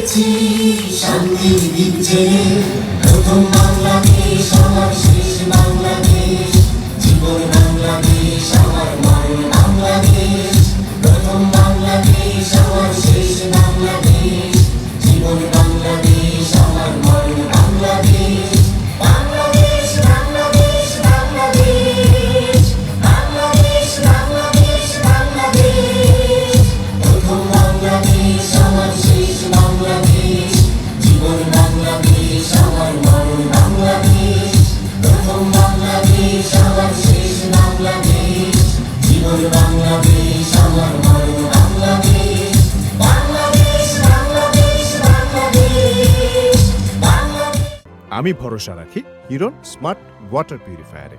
দেখেছি শান্তির দিক জেগে, প্রথম বাংলাদেশ আমার শেষ বাংলাদেশ, জীবন বাংলাদেশ আমার মরণ বাংলাদেশ, প্রথম বাংলাদেশ আমার শেষ বাংলাদেশ, জীবন বাংলাদেশ আমার মরণ বাংলাদেশ। বাংলাদেশ বাংলাদেশ বাংলাদেশ, বাংলাদেশ বাংলাদেশ বাংলাদেশ, প্রথম বাংলাদেশ আমার শেষ বাংলাদেশ, জীবন বাংলাদেশ আমার মরণ বাংলাদেশ, প্রথম বাংলাদেশ আমার শেষ বাংলাদেশ, জীবন বাংলাদেশ আমার মরণ বাংলাদেশ। বাংলাদেশ বাংলাদেশ বাংলাদেশ, বাংলাদেশ। আমি ভরসা রাখি হিরন স্মার্ট ওয়াটার পিউরিফায়ারে।